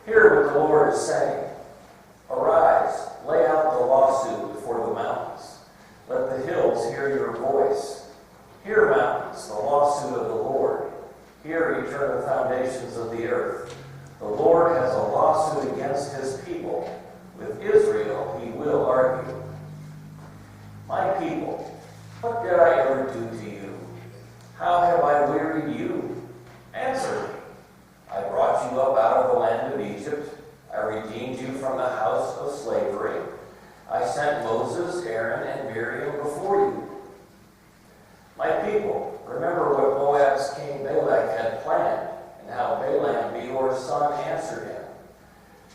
Hear what the Lord is saying. Arise, lay out the lawsuit before the mountains. Let the hills hear your voice. Hear, mountains, the lawsuit of the Lord. Hear, eternal foundations of the earth. The Lord has a lawsuit against his people. With Israel he will argue. My people, what did I ever do to you? How have I wearied you? Answer me. I brought you up out of the land of Egypt. I redeemed you from the house of slavery. I sent Moses, Aaron, and Miriam before you. My people, remember what Moab's king Balak had planned, and how Balaam, Beor's son, answered him.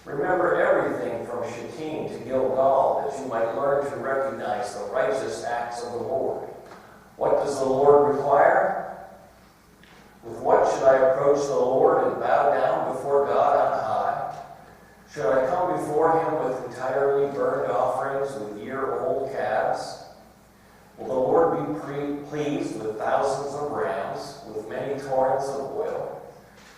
Remember everything from Shittim to Gilgal, that you might learn to recognize the righteous acts of the Lord. What does the Lord require? With what should I approach the Lord and bow down before God on high? Should I come before him with entirely burnt offerings, with year-old calves? Will the Lord be pleased with thousands of rams, with many torrents of oil?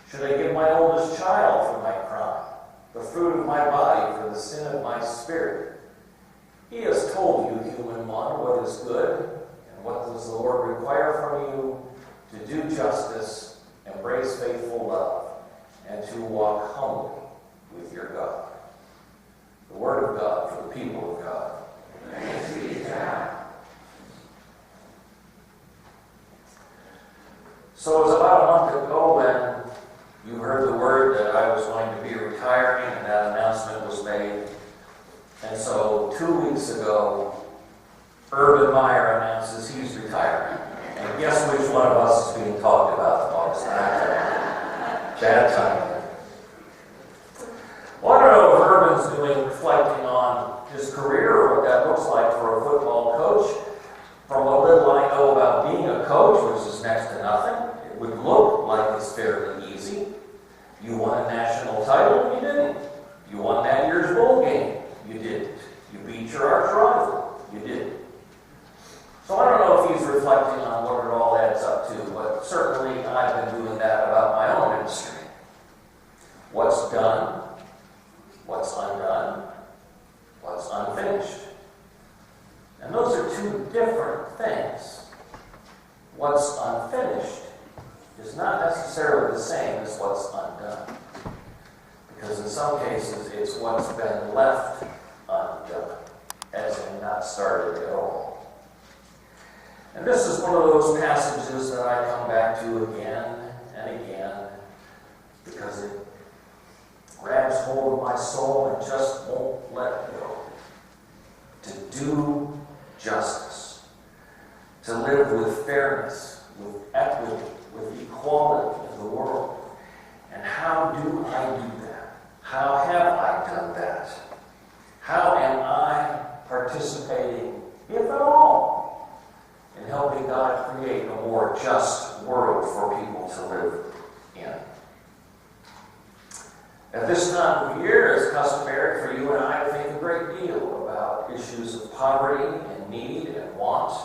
Should I give my oldest child for my crime, the fruit of my body for the sin of my spirit? He has told you, human one, what is good, and what does the Lord require from you? To do justice, embrace faithful love, and to walk humbly with your God. The word of God for the people of God. Thanks be to God. So it was about a month ago when you heard the word that I was going to be retiring, and that announcement was made. And so 2 weeks ago, Urban Meyer announces he's retiring. And guess which one of us is being talked about the most? Chad Simon. Well, I don't know if Urban's doing reflecting on his career or what that looks like for a football coach. From what little I know about being a coach, which is next to nothing, it would look like it's fairly easy. You won a national title, you didn't. You won that year's bowl game, you didn't. You beat your arch rival, you didn't. So I don't know if he's reflecting on what it all adds up to, but certainly I've been doing that about my own ministry. What's done, what's undone, what's unfinished. And those are two different things. What's unfinished is not necessarily the same as what's undone. Because in some cases, it's what's been left undone, as in not started at all. And this is one of those passages that I come back to again and again, because it grabs hold of my soul and just won't let go. To do justice, to live with fairness, with equity, with equality in the world. And how do I do that? How have I done that? How am I participating, if at all, in helping God create a more just world for people to live in? At this time of year, it's customary for you and I to think a great deal about issues of poverty and need and want.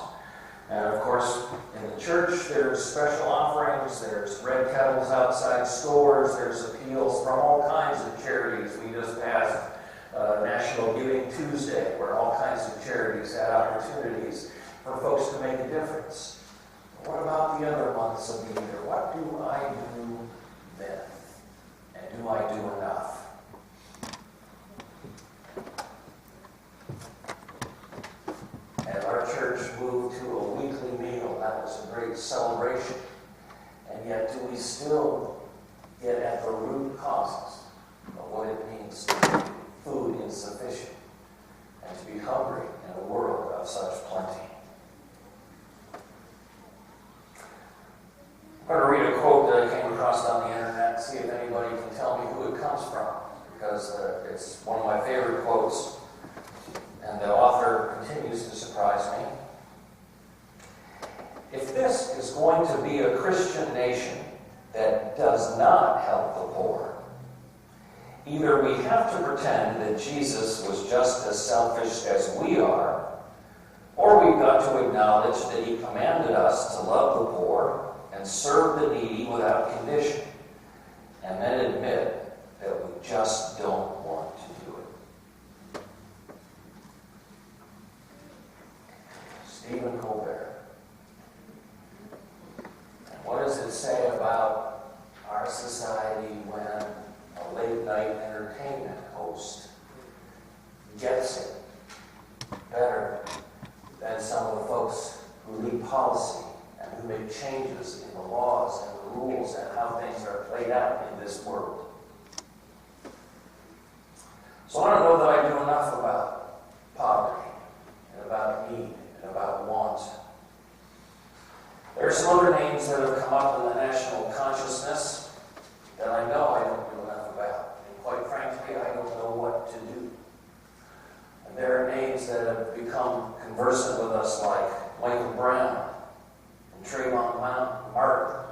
And of course, in the church, there's special offerings, there's red kettles outside stores, there's appeals from all kinds of charities. We just passed National Giving Tuesday, where all kinds of charities had opportunities for folks to make a difference. What about the other months of the year? What do I do then? And do I do enough? As our church moved to a weekly meal, that was a great celebration. And yet, do we still get at the root causes of what it means to be food insufficient and to be hungry in a world of such plenty? I'm going to read a quote that I came across on the internet and see if anybody can tell me who it comes from, because it's one of my favorite quotes, and the author continues to surprise me. If this is going to be a Christian nation that does not help the poor, either we have to pretend that Jesus was just as selfish as we are, or we've got to acknowledge that he commanded us to love the poor and serve the needy without condition, and then admit that we just don't want to do it. Stephen Colbert. And what does it say about our society when a late-night entertainment host gets it better than some of the folks who lead policy and who make changes in the laws and the rules and how things are played out in this world? So I don't know that I do enough about poverty and about need and about want. There are some other names that have come up in the national consciousness that I know I don't do enough about. And quite frankly, I don't know what to do. And there are names that have become conversant with us like Michael Brown and Trayvon Martin,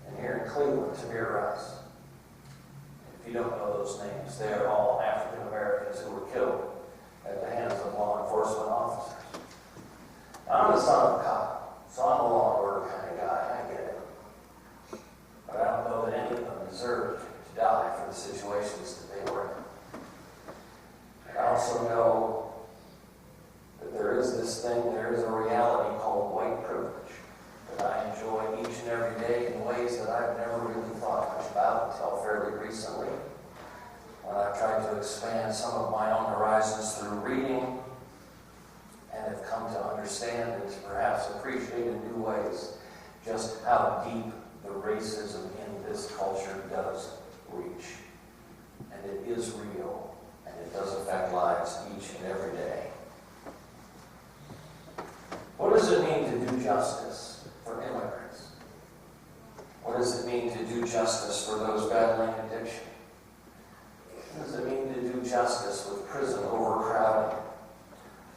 and here in Cleveland, Tamir Rice. If you don't know those names, they are all African Americans who were killed at the hands of law enforcement officers. I'm the son of a cop, so I'm a law and order kind of guy. I get it. But I don't know that any of them deserved to die for the situations that they were in. I also know that there is this thing, there is a reality called white privilege that I enjoy each and every day in ways that I've never really thought much about until fairly recently, when I've tried to expand some of my own horizons through reading and have come to understand and to perhaps appreciate in new ways just how deep the racism in this culture does reach. And it is real, and it does affect lives each and every day. What does it mean to do justice for immigrants? What does it mean to do justice for those battling addiction? What does it mean to do justice with prison overcrowding,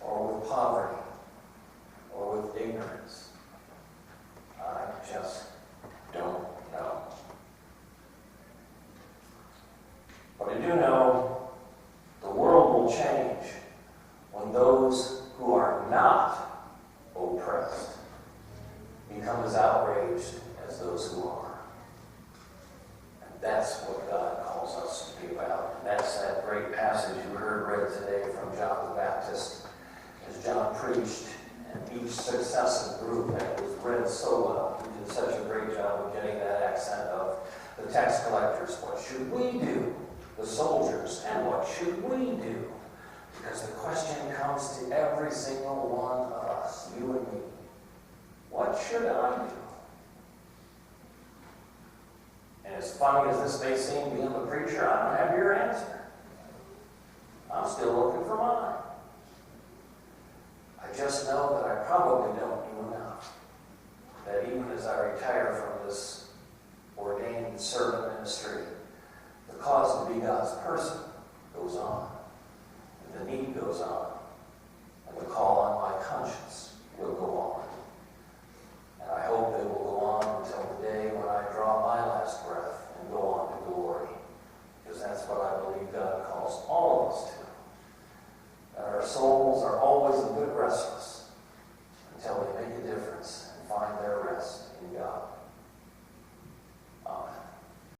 or with poverty, or with ignorance? I just don't know. But I do know the world will change when those who are not oppressed become as outraged as those who are. And that's what God calls us to be about. And that's that great passage you heard read today from John the Baptist as John preached, and each successive group that was read so well. He did such a great job of getting that accent of the tax collectors. What should we do? The soldiers. And what should we do? Because the question comes to every single one of us, you and me. What should I do? And as funny as this may seem, being the preacher, I don't have your answer. I'm still looking for mine. I just know that I probably don't do enough. That even as I retire from this ordained servant ministry, the cause to be God's person goes on. And the need goes on. And the call